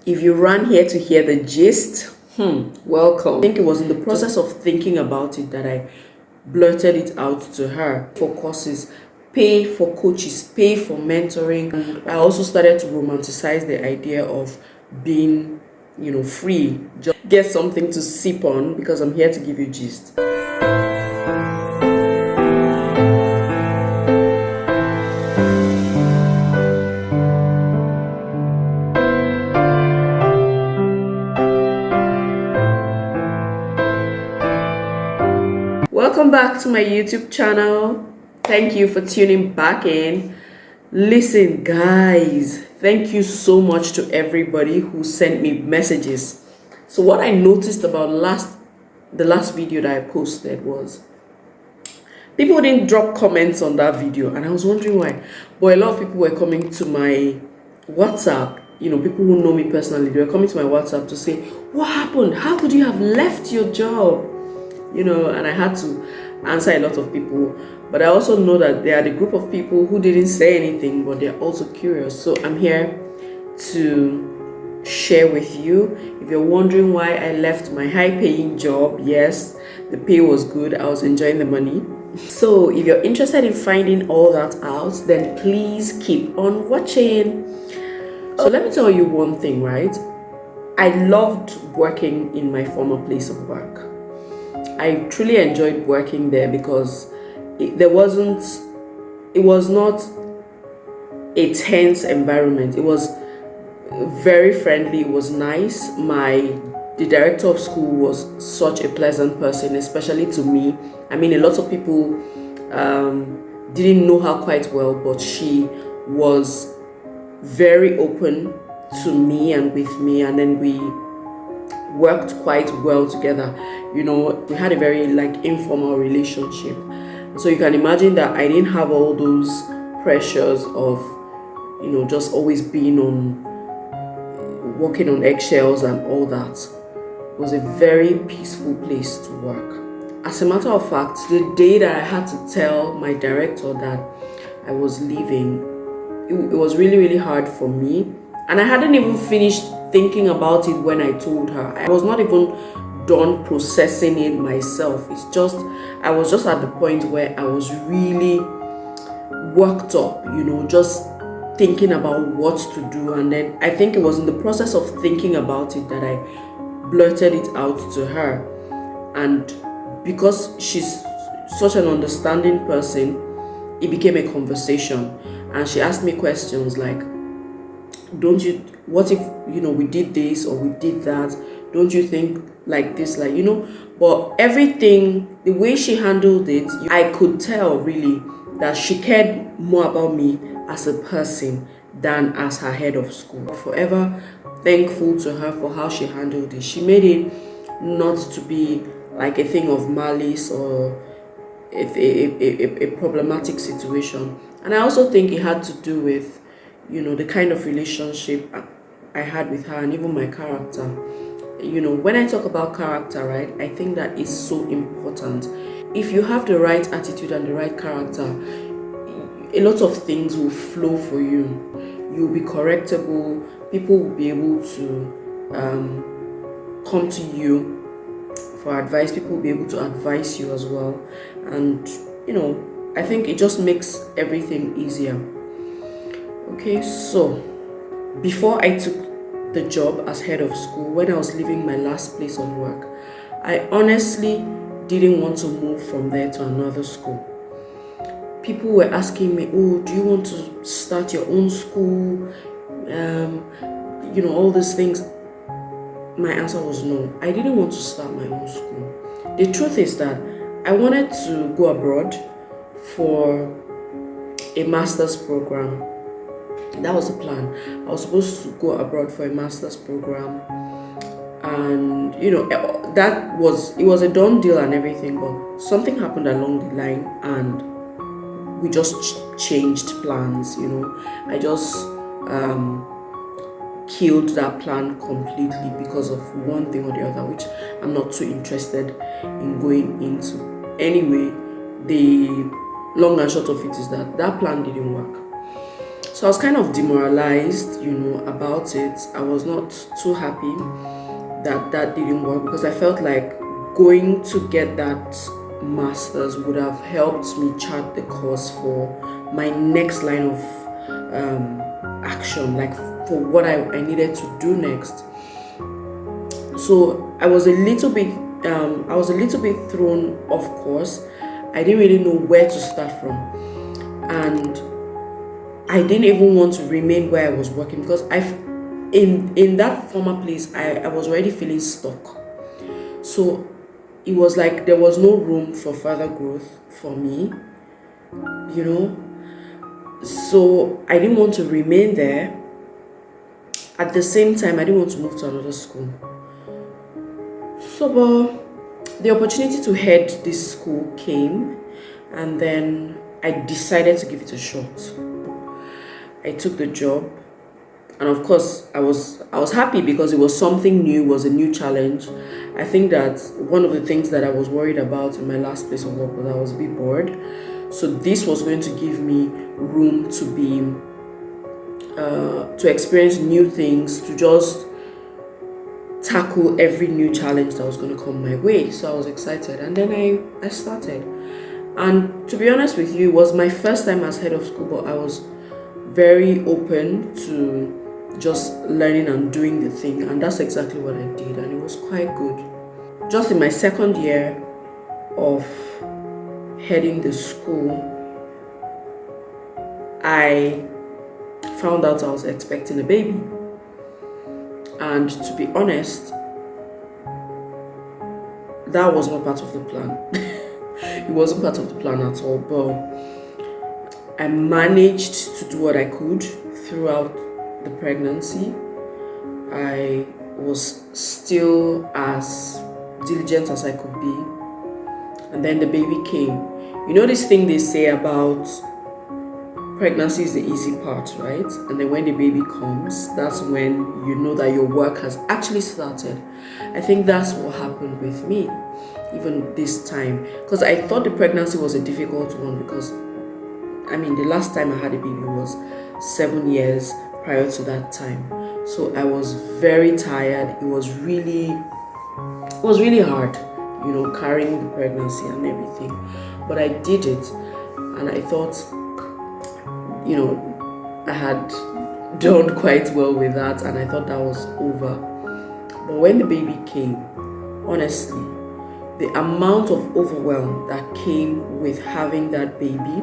If you ran here to hear the gist, welcome. I think it was in the process of thinking about it that I blurted it out to her. For courses, pay for coaches, pay for mentoring. And I also started to romanticize the idea of being, free. Just get something to sip on because I'm here to give you gist. Welcome back to my YouTube channel. Thank you for tuning back in. Listen, guys, thank you so much to everybody who sent me messages. So what I noticed about the last video that I posted was people didn't drop comments on that video, and I was wondering why. But a lot of people were coming to my WhatsApp. People who know me personally, they were coming to my WhatsApp to say, what happened? How could you have left your job? And I had to answer a lot of people. But I also know that there are the group of people who didn't say anything, but they're also curious. So I'm here to share with you. If you're wondering why I left my high-paying job, yes, the pay was good. I was enjoying the money. So if you're interested in finding all that out, then please keep on watching. So let me tell you one thing, right? I loved working in my former place of work. I truly enjoyed working there because it was not a tense environment. It was very friendly. It was nice. The director of school was such a pleasant person, especially to me. I mean, a lot of people didn't know her quite well, but she was very open to me and with me, and then we worked quite well together. We had a very informal relationship. So you can imagine that I didn't have all those pressures of just always being walking on eggshells and all that. It was a very peaceful place to work. As a matter of fact, the day that I had to tell my director that I was leaving, it was really, really hard for me. And I hadn't even finished thinking about it when I told her. I was not even done processing it myself. I was just at the point where I was really worked up, just thinking about what to do. And then I think it was in the process of thinking about it that I blurted it out to her. And because she's such an understanding person, it became a conversation. And she asked me questions like, what if we did this or we did that? Don't you think like this, but everything, the way she handled it, I could tell really that she cared more about me as a person than as her head of school. I'm forever thankful to her for how she handled it. She made it not to be like a thing of malice or a problematic situation. And I also think it had to do with the kind of relationship I had with her and even my character. When I talk about character, right, I think that is so important. If you have the right attitude and the right character, a lot of things will flow for you. You'll be correctable. People will be able to come to you for advice. People will be able to advise you as well. And, I think it just makes everything easier. Okay, so before I took the job as head of school, when I was leaving my last place of work, I honestly didn't want to move from there to another school. People were asking me, oh, do you want to start your own school? All these things. My answer was no. I didn't want to start my own school. The truth is that I wanted to go abroad for a master's program. That was the plan. I was supposed to go abroad for a master's program, and it was a done deal and everything, but something happened along the line and we just changed plans. I just killed that plan completely because of one thing or the other, which I'm not too interested in going into. Anyway, the long and short of it is that plan didn't work. So I was kind of demoralized, about it. I was not too happy that didn't work, because I felt like going to get that master's would have helped me chart the course for my next line of action, like for what I needed to do next. So I was a little bit thrown off course. I didn't really know where to start from, and I didn't even want to remain where I was working, because in that former place I was already feeling stuck. So it was like there was no room for further growth for me, you know. So I didn't want to remain there. At the same time, I didn't want to move to another school. So, but the opportunity to head this school came, and then I decided to give it a shot. I took the job, and of course I was happy, because it was something new, it was a new challenge. I think that one of the things that I was worried about in my last place of work was I was a bit bored. So this was going to give me room to be to experience new things, to just tackle every new challenge that was going to come my way. So I was excited, and then I started. And to be honest with you, it was my first time as head of school, but I was very open to just learning and doing the thing, and that's exactly what I did, and it was quite good. Just in my second year of heading the school, I found out I was expecting a baby, and to be honest, that was not part of the plan. It wasn't part of the plan at all, but I managed to do what I could throughout the pregnancy. I was still as diligent as I could be, and then the baby came. You know this thing they say about pregnancy is the easy part, right? And then when the baby comes, that's when you know that your work has actually started. I think that's what happened with me, even this time, because I thought the pregnancy was a difficult one, because the last time I had a baby was 7 years prior to that time. So I was very tired. It was really hard, carrying the pregnancy and everything. But I did it, and I thought, I had done quite well with that, and I thought that was over. But when the baby came, honestly, the amount of overwhelm that came with having that baby,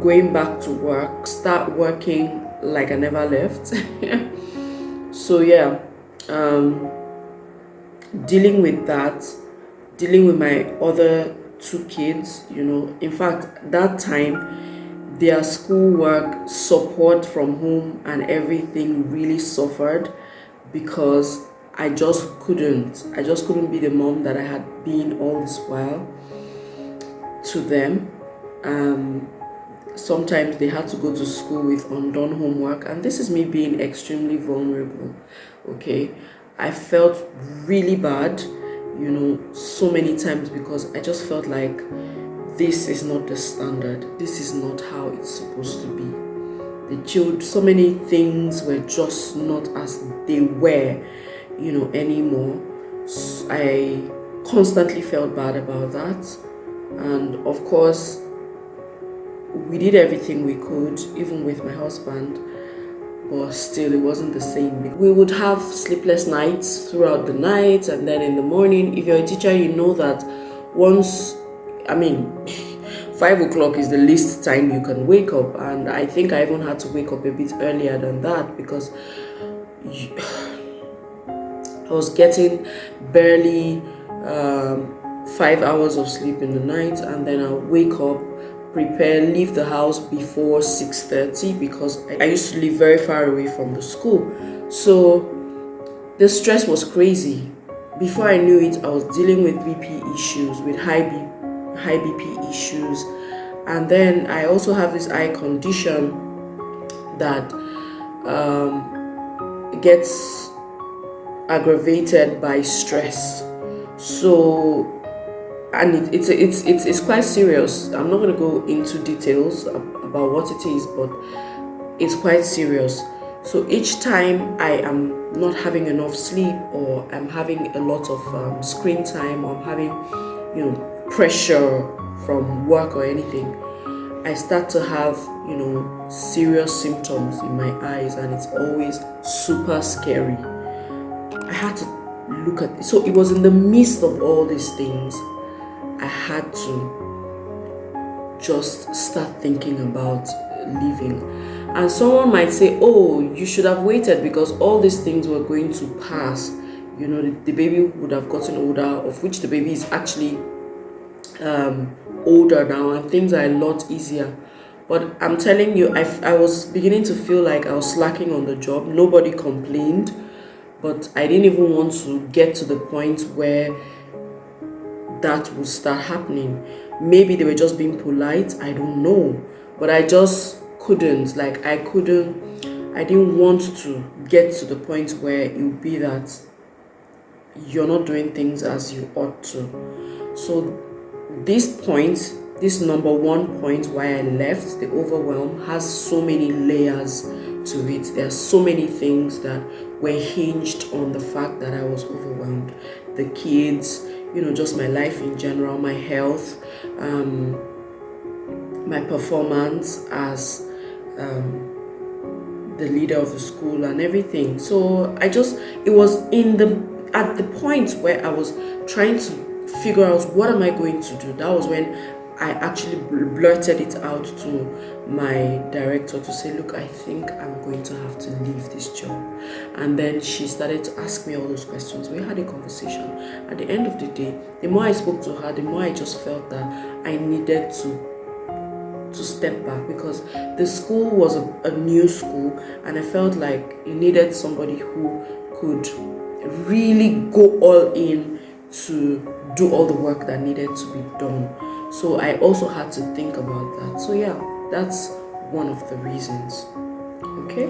going back to work, start working like I never left. So yeah, dealing with that, dealing with my other 2 kids, in fact, that time, their schoolwork, support from home and everything really suffered, because I just couldn't be the mom that I had been all this while to them. Sometimes they had to go to school with undone homework, and this is me being extremely vulnerable. Okay, I felt really bad, so many times, because I just felt like this is not the standard. This is not how it's supposed to be. So many things were just not as they were, anymore. So I constantly felt bad about that, and of course, we did everything we could, even with my husband, but still it wasn't the same. We would have sleepless nights throughout the night, and then in the morning, if you're a teacher, you know that once, 5 o'clock is the least time you can wake up, and I think I even had to wake up a bit earlier than that, because I was getting barely 5 hours of sleep in the night, and then I'll wake up, prepare, leave the house before 6:30, because I used to live very far away from the school. So the stress was crazy. Before I knew it, I was dealing with BP issues, with high BP issues, and then I also have this eye condition that gets aggravated by stress. So and it's quite serious. I'm not going to go into details about what it is, but it's quite serious. So each time I am not having enough sleep, or I'm having a lot of screen time, or I'm having, pressure from work or anything, I start to have, serious symptoms in my eyes, and it's always super scary. I had to look at it. So it was in the midst of all these things, I had to just start thinking about leaving. And someone might say, oh, you should have waited because all these things were going to pass. The baby would have gotten older, of which the baby is actually older now, and things are a lot easier. But I'm telling you, I was beginning to feel like I was slacking on the job. Nobody complained, but I didn't even want to get to the point where that would start happening. Maybe they were just being polite, I don't know. But I just couldn't, I didn't want to get to the point where it would be that you're not doing things as you ought to. So this number one point why I left, the overwhelm, has so many layers to it. There are so many things that were hinged on the fact that I was overwhelmed. The kids, just my life in general, my health, my performance as the leader of the school and everything. So it was at the point where I was trying to figure out what am I going to do. That was when I actually blurted it out to my director to say, look, I think I'm going to have to leave this job. And then she started to ask me all those questions. We had a conversation. At the end of the day, the more I spoke to her, the more I just felt that I needed to step back, because the school was a new school, and I felt like it needed somebody who could really go all in to do all the work that needed to be done. So I also had to think about that. So yeah, that's one of the reasons. Okay.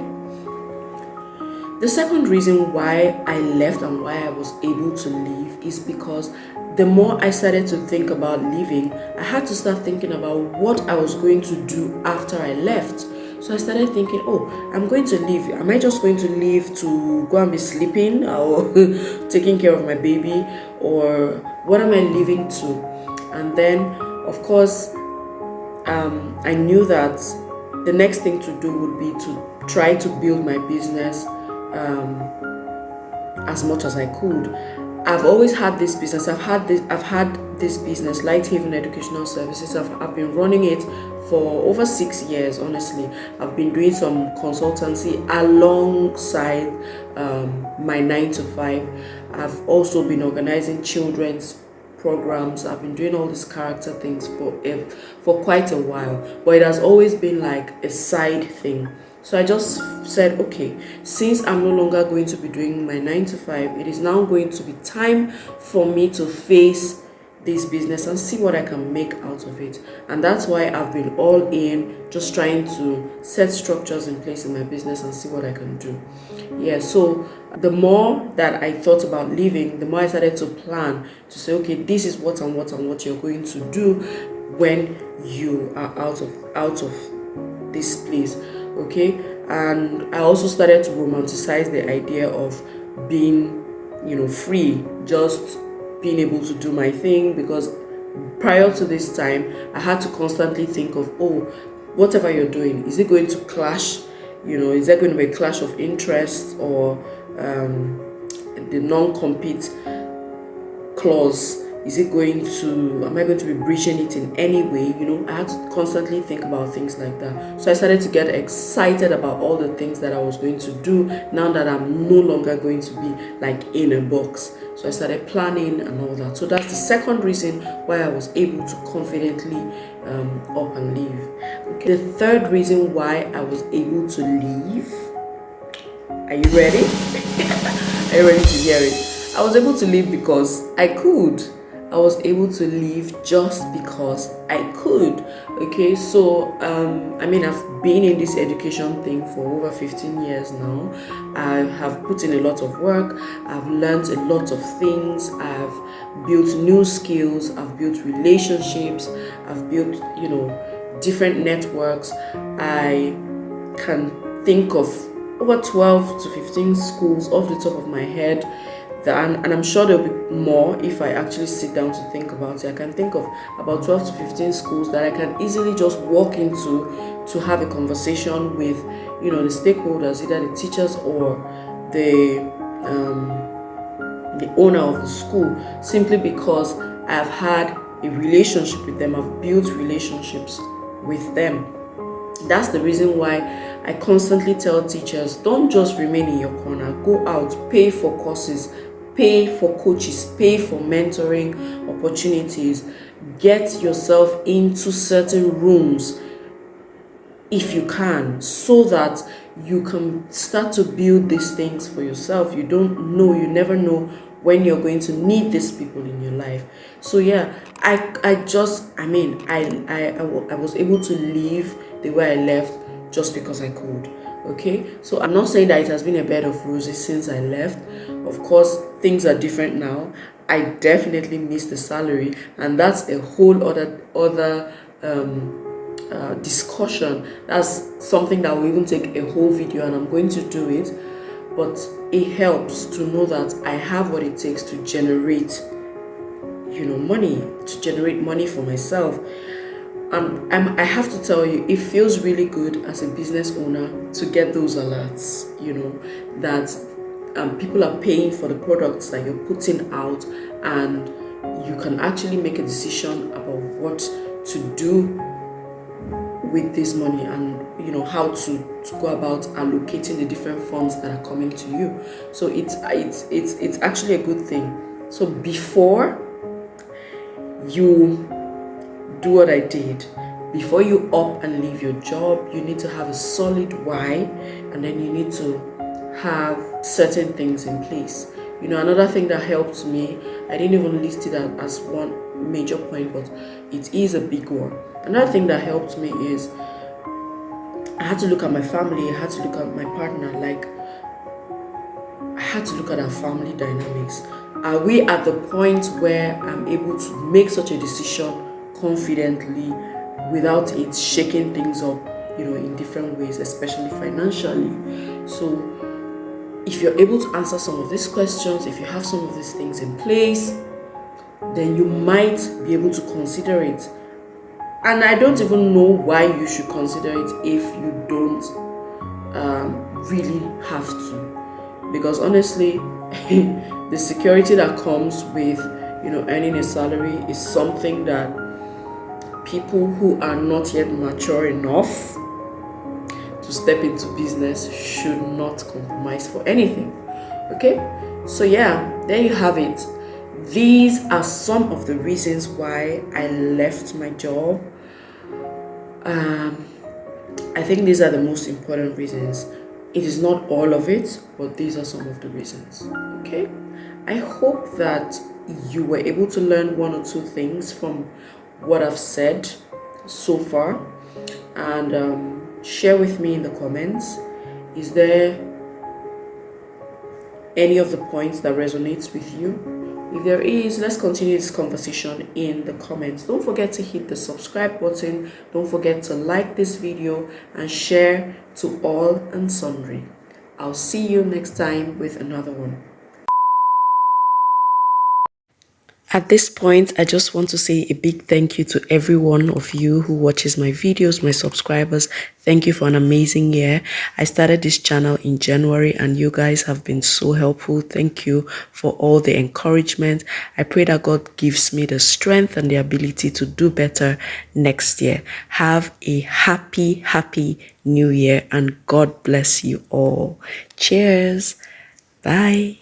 The second reason why I left and why I was able to leave is because the more I started to think about leaving, I had to start thinking about what I was going to do after I left. So I started thinking, oh, I'm going to leave. Am I just going to leave to go and be sleeping or taking care of my baby? Or what am I leaving to? And then, of course, I knew that the next thing to do would be to try to build my business as much as I could. I've always had this business. I've had this business, Light Haven Educational Services. I've been running it for over 6 years, honestly. I've been doing some consultancy alongside my 9 to 5. I've also been organizing children's programs. I've been doing all these character things for quite a while, but it has always been like a side thing. So I just said, okay, since I'm no longer going to be doing my 9 to 5, it is now going to be time for me to face this business and see what I can make out of it. And that's why I've been all in, just trying to set structures in place in my business and see what I can do. Yeah, so the more that I thought about leaving, the more I started to plan to say, okay, this is what and what you're going to do when you are out of this place. Okay, and I also started to romanticize the idea of being, free, just being able to do my thing, because prior to this time, I had to constantly think of, oh, whatever you're doing, is it going to clash? Is there going to be a clash of interest, or the non-compete clause? Am I going to be breaching it in any way? I had to constantly think about things like that. So I started to get excited about all the things that I was going to do now that I'm no longer going to be like in a box. So I started planning and all that. So that's the second reason why I was able to confidently up and leave. Okay. The third reason why I was able to leave. Are you ready? Are you ready to hear it? I was able to leave because I could. I was able to leave just because I could. Okay, so I mean, I've been in this education thing for over 15 years now. I have put in a lot of work, I've learned a lot of things, I've built new skills, I've built relationships, I've built, different networks. I can think of over 12 to 15 schools off the top of my head, and I'm sure there'll be more if I actually sit down to think about it. I can think of about 12 to 15 schools that I can easily just walk into to have a conversation with, the stakeholders, either the teachers or the owner of the school, simply because I've had a relationship with them, I've built relationships with them. That's the reason why I constantly tell teachers, don't just remain in your corner. Go out, pay for courses, pay for coaches, pay for mentoring opportunities. Get yourself into certain rooms if you can, so that you can start to build these things for yourself. You don't know, you never know when you're going to need these people in your life. So yeah, I was able to leave the way I left just because I could. Okay, so I'm not saying that it has been a bed of roses since I left. Of course, things are different now. I definitely miss the salary, and that's a whole other discussion. That's something that will even take a whole video, and I'm going to do it. But it helps to know that I have what it takes to generate money for myself. I have to tell you, it feels really good as a business owner to get those alerts, that people are paying for the products that you're putting out, and you can actually make a decision about what to do with this money, and how to go about allocating the different funds that are coming to you. So it's actually a good thing. So before you do what I did, before you up and leave your job, you need to have a solid why, and then you need to have certain things in place. Another thing that helped me, I didn't even list it as one major point, but it is a big one. Another thing that helped me is I had to look at my family, I had to look at my partner, like I had to look at our family dynamics. Are we at the point where I'm able to make such a decision confidently without it shaking things up, in different ways, especially financially? So if you're able to answer some of these questions, if you have some of these things in place, then you might be able to consider it. And I don't even know why you should consider it if you don't really have to. Because honestly, the security that comes with, earning a salary is something that people who are not yet mature enough to step into business should not compromise for anything. Okay, so yeah, there you have it. These are some of the reasons why I left my job. I think these are the most important reasons. It is not all of it, but these are some of the reasons. Okay, I hope that you were able to learn one or two things from what I've said so far, and share with me in the comments. Is there any of the points that resonates with you? If there is, let's continue this conversation in the comments. Don't forget to hit the subscribe button. Don't forget to like this video and share to all and sundry. I'll see you next time with another one. At this point, I just want to say a big thank you to every one of you who watches my videos, my subscribers. Thank you for an amazing year. I started this channel in January and you guys have been so helpful. Thank you for all the encouragement. I pray that God gives me the strength and the ability to do better next year. Have a happy new year and God bless you all. Cheers. Bye.